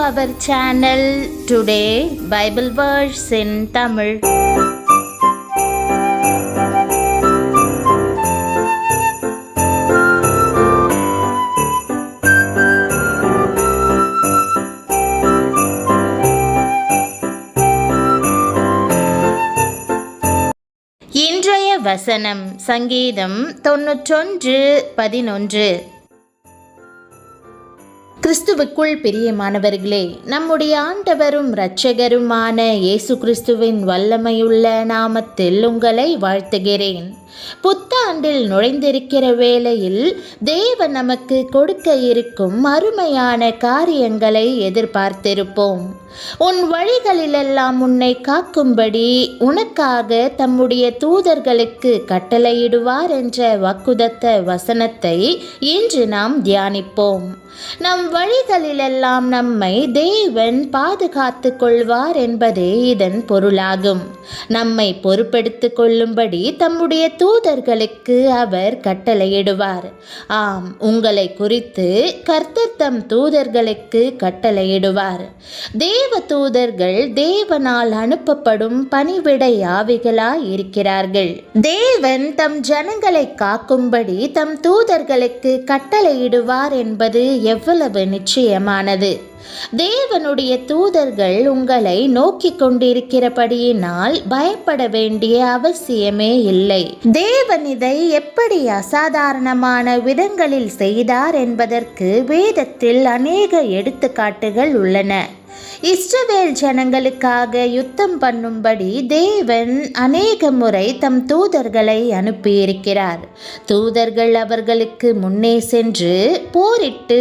our channel. Today Bible verse in Tamil. இன்றைய வசனம் சங்கீதம் 91:11. கிறிஸ்துவுக்குள் பிரியமானவர்களே, நம்முடைய ஆண்டவரும் இரட்சகருமான இயேசு கிறிஸ்துவின் வல்லமையுள்ள நாமத்தில் உங்களை வாழ்த்துகிறேன். புத்தாண்டில் நுழைந்திருக்கிற வேளையில் தேவன் நமக்கு கொடுக்க இருக்கும் அருமையான காரியங்களை எதிர்பார்த்திருப்போம். உன் வழிகளிலெல்லாம் உன்னை காக்கும்படி உனக்காக தம்முடைய தூதர்களுக்கு கட்டளையிடுவார் என்ற வாக்குதத்த வசனத்தை இன்று நாம் தியானிப்போம். நம் வழிகளிலெல்லாம் நம்மை தேவன் பாதுகாத்து கொள்வார் என்பதே இதன் பொருளாகும். நம்மை பொறுப்பெடுத்துக் கொள்ளும்படி தம்முடைய தூதர்களுக்கு அவர் கட்டளையிடுவார். ஆம், உங்களை குறித்து கர்த்தர் தம் தூதர்களுக்கு கட்டளையிடுவார். தேவ தூதர்கள் தேவனால் அனுப்பப்படும் பணிவிடை ஆவிகளாய் இருக்கிறார்கள். தேவன் தம் ஜனங்களை காக்கும்படி தம் தூதர்களுக்கு கட்டளையிடுவார் என்பது எவ்வளவு நிச்சயமானது. தேவனுடைய தூதர்கள் உங்களை நோக்கி கொண்டிருக்கிறபடியினால் பயப்பட வேண்டிய அவசியமே இல்லை. தேவன் இதை எப்படி அசாதாரணமான விதங்களில் செய்தார் என்பதற்கு வேதத்தில் அநேக எடுத்துக்காட்டுகள் உள்ளன. இஸ்ரவேல் ஜனங்களுக்காக யுத்தம் பண்ணும்படி தேவன் அநேக முறை தம் தூதர்களை அனுப்பியிருக்கிறார். தூதர்கள் அவர்களுக்கு முன்னே சென்று போரிட்டு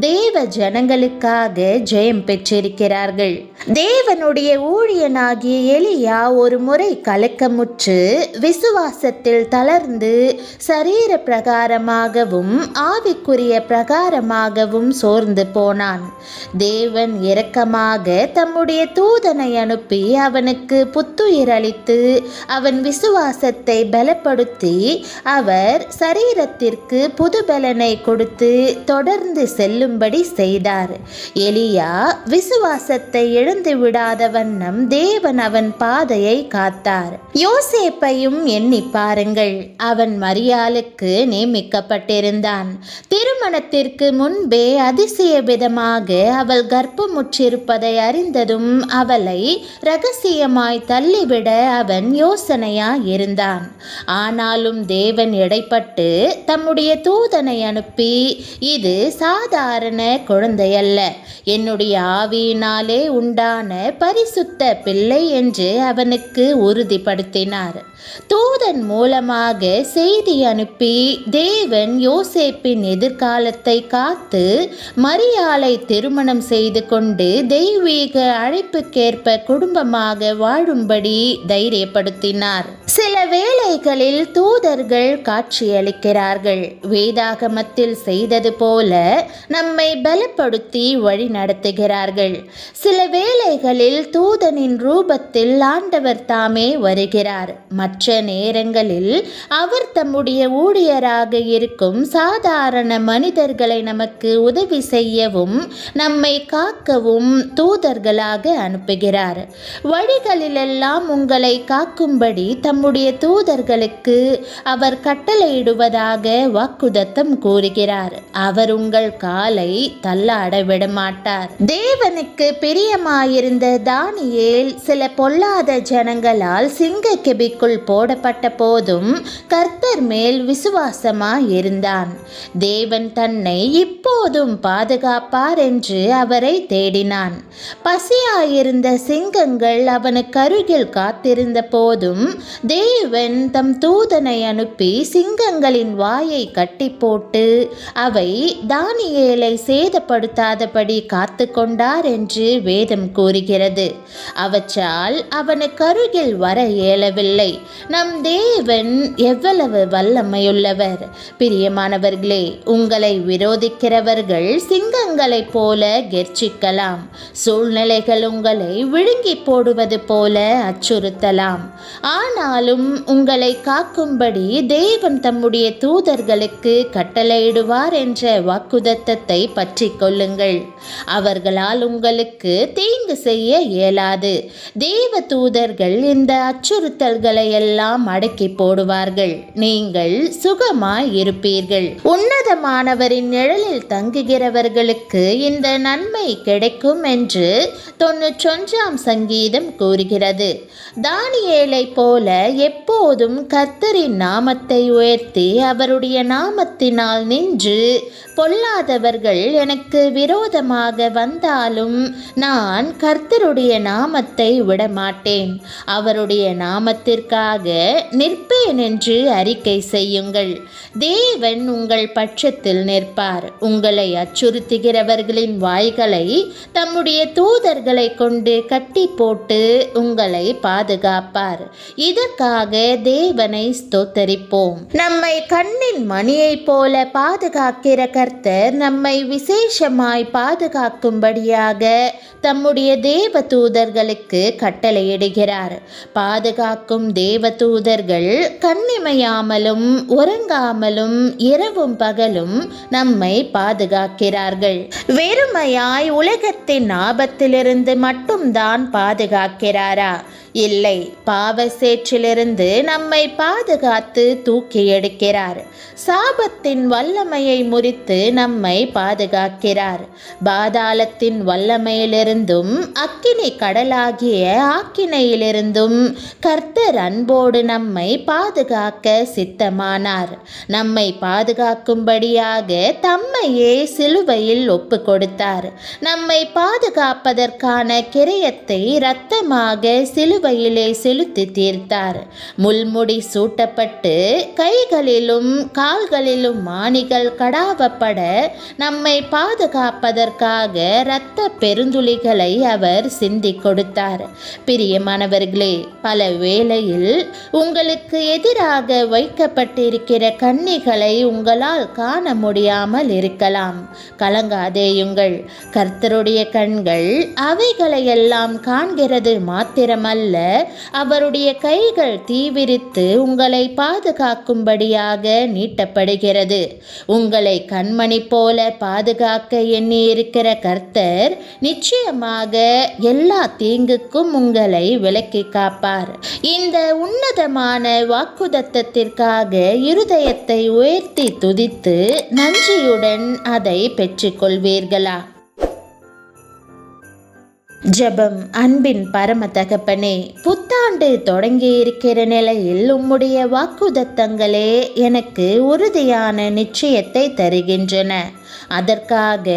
தேவ ஜனங்களுக்காக ஜெயம் பெற்றிருக்கிறார்கள். தேவனுடைய ஊழியனாகிய எலியா ஒரு முறை கலக்கமுற்று விசுவாசத்தில் தளர்ந்து சரீர பிரகாரமாகவும் ஆவிக்குரிய பிரகாரமாகவும் சோர்ந்து போனான். தேவன் இரக்கமாக தம்முடைய தூதனை அனுப்பி அவனுக்கு புத்துயிர் அளித்து அவன் விசுவாசத்தை பலப்படுத்தி அவர் சரீரத்திற்கு புது பலனை கொடுத்து தொடர்ந்து செல்லும்படி செய்தார். எலியா விசுவாசத்தை இழந்து விடாத வண்ணம் தேவன் அவன் பாதையை காத்தார். யோசேப்பையும் எண்ணி பாருங்கள். அவன் மரியாளுக்கு நியமிக்கப்பட்டிருந்தான். திருமணத்திற்கு முன்பே அதிசய விதமாக அவள் கர்ப்பமுற்றிருப்பதை அறிந்ததும் அவளை இரகசியமாய் தள்ளிவிட அவன் யோசனையாய் இருந்தான். ஆனாலும் தேவன் இடைப்பட்டு தம்முடைய தூதனை அனுப்பி இது சாதாரண குழந்தையல்ல, என்னுடைய ஆவியினாலே உண்டான பரிசுத்த பிள்ளை என்று அவனுக்கு உறுதிப்படுத்தினார். தூதன் மூலமாக செய்தி அனுப்பி தேவன் யோசேப்பின் எதிர்காலத்தை காத்து மரியாளை திருமணம் செய்து கொண்டு தெய்வீக அழைப்புக்கேற்ப குடும்பமாக வாழும்படி தைரியப்படுத்தினார். சில வேளைகளில் தூதர்கள் காட்சியளிக்கிறார்கள். வேதாகமத்தில் செய்தது போல நம்மை பலப்படுத்தி வழி நடத்துகிறார்கள். சில வேளைகளில் தூதனின் ரூபத்தில் ஆண்டவர் தாமே வருகிறார். மற்ற நேரங்களில் அவர் தம்முடைய ஊழியராக இருக்கும் சாதாரண மனிதர்களை நமக்கு உதவி செய்யவும் நம்மை காக்கவும் தூதர்களாக அனுப்புகிறார். வழிகளிலெல்லாம் உங்களை காக்கும்படி தம்முடைய தூதர்களுக்கு அவர் கட்டளையிடுவதாக வாக்குதத்தம் கூறுகிறார். அவர் உங்கள் காலை தள்ளாட விடமாட்டார். தேவனுக்கு பிரியமாயிருந்த தானியேல் சில பொல்லாத ஜனங்களால் சிங்க கெபிக்குள் போடப்பட்ட போதும் கர்த்தர் மேல் விசுவாசமாய் இருந்தான். தேவன் தன்னை இப்போதும் பாதுகாப்பார் என்று அவரை தேடினான். பசியாயிருந்த சிங்கங்கள் அவனுக்கு அருகில் காத்திருந்த போதும் தேவன் தம் தூதனை அனுப்பி சிங்கங்களின் வாயை கட்டி போட்டு அவை தானியேலை சேதப்படுத்தாதபடி காத்து கொண்டார் என்று வேதம் கூறுகிறது. அவற்றால் அவனுக்கு அருகில் வர இயலவில்லை. நம் தேவன் எவ்வளவு வல்லமையுள்ளவர்! பிரியமானவர்களே, உங்களை விரோதிக்கிறவர்கள் சிங்கங்களைப் போல கெர்ச்சிக்கலாம். சூழ்நிலைகள் உங்களை விழுங்கி போடுவது போல அச்சுறுத்தலாம். ஆனாலும் உங்களை காக்கும்படி தேவன் தம்முடைய தூதர்களுக்கு கட்டளையிடுவார் என்ற வாக்குத்தத்தத்தை பற்றி கொள்ளுங்கள். அவர்களால் உங்களுக்கு தீங்கு செய்ய இயலாது. தேவ தூதர்கள் இந்த அச்சுறுத்தல்களை எல்லாம் அடக்கி போடுவார்கள். நீங்கள் சுகமாய் இருப்பீர்கள். உன்னதமானவரின் நிழலில் தங்குகிறவர்களுக்கு இந்த நன்மை கிடைக்கும் என்று 91ஆம் சங்கீதம் கூறுகிறது. தானியேலை போல எப்போதும் கர்த்தரின் நாமத்தை உயர்த்தி அவருடைய நாமத்தினால் நின்று, பொல்லாதவர்கள் எனக்கு விரோதமாக வந்தாலும் நான் கர்த்தருடைய நாமத்தை விடமாட்டேன், அவருடைய நாமத்திற்காக நிற்பேன் என்று அறிக்கை செய்யுங்கள். தேவன் உங்கள் பட்சத்தில் நிற்பார். உங்களை அச்சுறுத்துகிறவர்களின் வாய்களை தம்முடைய தூதர்களை கொண்டு கட்டி போட்டு உங்களை பாதுகாப்பார். இதற்காக தேவனை ஸ்தோத்தரிப்போம். நம்மை கண்ணின் மணியைப் போல பாதுகாக்கிற கர்த்தர் நம்மை விசேஷமாய் பாதுகாக்கும்படியாக தம்முடைய தேவ தூதர்களுக்கு கட்டளையிடுகிறார். பாதுகாக்கும் தேவ தூதர்கள் கண்ணிமையாமலும் உறங்காமலும் இரவும் பகலும் நம்மை பாதுகாக்கிறார்கள். வெறுமையாய் உலகத்தின் ஆபத்திலிருந்து மட்டும்தான் பாதுகாக்கிறாரா? இல்லை, பாவசேற்றிலிருந்து நம்மை பாதுகாத்து தூக்கி எடுக்கிறார். சாபத்தின் வல்லமையை முறித்து நம்மை பாதுகாக்கிறார். பாதாளத்தின் வல்லமையிலிருந்தும் அக்கினி கடலாகிய ஆக்கினையிலிருந்தும் கர்த்தர் அன்போடு நம்மை பாதுகாக்க சித்தமானார். நம்மை பாதுகாக்கும்படியாக தம்மையே சிலுவையில் ஒப்பு கொடுத்தார். நம்மை பாதுகாப்பதற்கான கிரயத்தை இரத்தமாக சிலுவையிலே செலுத்தி தீர்த்தார். முள்முடி சூட்டப்பட்டு கைகளிலும் கால்களிலும் மாணிகள் கடாவப்பட நம்மை பாதுகாப்பதற்காக இரத்த பெருந்துளிகளை அவர் சிந்தி கொடுத்தார். பிரியமானவர்களே, பல வேளையில் உங்களுக்கு எதிராக வைக்கப்பட்டிருக்கிற கண்ணிகளை உங்களால் காண முடியாமல் இருக்கலாம். கலங்காதேயுங்கள். கர்த்தருடைய கண்கள் அவைகளையெல்லாம் காண்கிறது மாத்திரமல்ல, அவருடைய கைகள் தீவிரித்து உங்களை பாதுகாக்கும்படியாக நீட்டப்படுகிறது. உங்களை கண்மணி போல பாதுகாக்க எண்ணி இருக்கிற கர்த்தர் நிச்சயமாக எல்லா தீங்குக்கும் உங்களை விலக்கி காப்பார். இந்த உன்னதமான வாக்குத்தத்தத்திற்காக இருதயத்தை உயர்த்தி துதித்து நன்றியுடன் அதை பெற்றுக்கொள்வீர்களா? ஜெபம். அன்பின் பரம தகப்பனே, புத்தாண்டு தொடங்கி இருக்கிற நிலையில் உம்முடைய வாக்குத்தத்தங்களே எனக்கு உறுதியான நிச்சயத்தை தருகின்றன. அதற்காக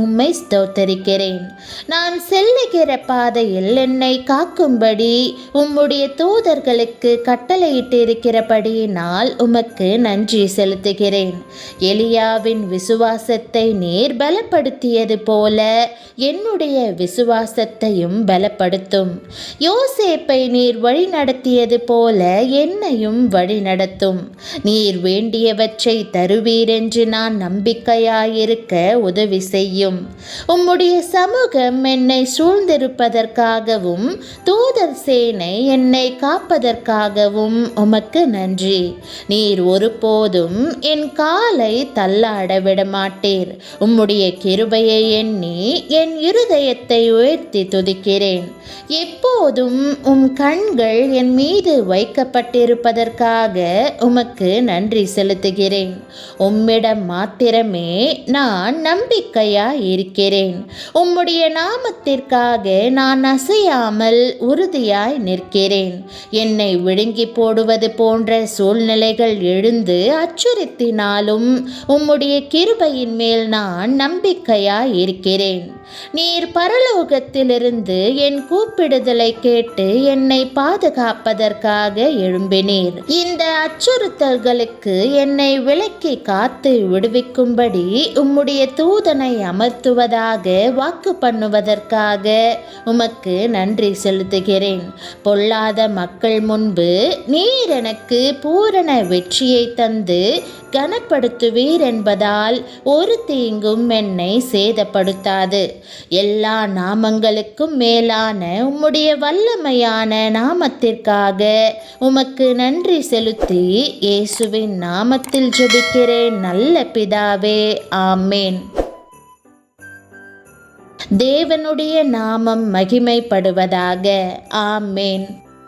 உம்மை ஸ்தோத்தரிக்கிறேன். நான் செல்லுகிற பாதையில் என்னை காக்கும்படி உம்முடைய தூதர்களுக்கு கட்டளையிட்டிருக்கிறபடியினால் உமக்கு நன்றி செலுத்துகிறேன். எலியாவின் விசுவாசத்தை நீர் பலப்படுத்தியது போல என்னுடைய விசுவாசத்தையும் பலப்படுத்தும். யோசேப்பை நீர் வழி நடத்தியது போல என்னையும் வழி நடத்தும். நீர் வேண்டியவற்றை தருவீரென்று நான் நம்பிக்கையாயிருக்க உதவி செய்யும். உம்முடைய சமூகம் என்னை சூழ்ந்திருப்பதற்காகவும் தூதர் சேனை என்னை காப்பதற்காகவும் உமக்கு நன்றி. நீர் ஒருபோதும் என் காலை தள்ளாட விட மாட்டீர். உம்முடைய கிருபையை எண்ணி என் இருதயத்தை உயர்த்தி துதிக்கிறேன். எப்போதும் உம் கண்கள் என் மீது வைக்கப்பட்டிருப்பதற்காக உமக்கு நன்றி செலுத்துகிறேன். உம்மிடம் மாத்திரமே நான் நம்பிக்கையாய் இருக்கிறேன். உம்முடைய நாமத்திற்காக நான் அசையாமல் உறுதியாய் நிற்கிறேன். என்னை விழுங்கி போடுவது போன்ற சூழ்நிலைகள் எழுந்து அச்சுறுத்தினாலும் உம்முடைய கிருபையின் மேல் நான் நம்பிக்கையாய் இருக்கிறேன். நீர் பரலோகத்திலிருந்து என் கூப்பிடுதலை கேட்டு என்னை பாதுகாப்பதற்காக எழும்பினீர். இந்த அச்சுறுத்தல்களுக்கு என்னை விலக்கி காத்து விடுவிக்கும்படி உம்முடைய தூதனை அமர்த்துவதாக வாக்கு பண்ணுவதற்காக உமக்கு நன்றி செலுத்துகிறேன். பொல்லாத மக்கள் முன்பு நீர் எனக்கு பூரண வெற்றியை தந்து கனப்படுத்துவீர் என்பதால் ஒரு தீங்கும் என்னை சேதப்படுத்தாது. எல்லா நாமங்களுக்கும் மேலான உம்முடைய வல்லமையான நாமத்திற்காக உமக்கு நன்றி செலுத்தி இயேசுவின் நாமத்தில் ஜெபிக்கிறேன் நல்ல பிதாவே, ஆமேன். தேவனுடைய நாமம் மகிமைப்படுவதாக. ஆமேன்.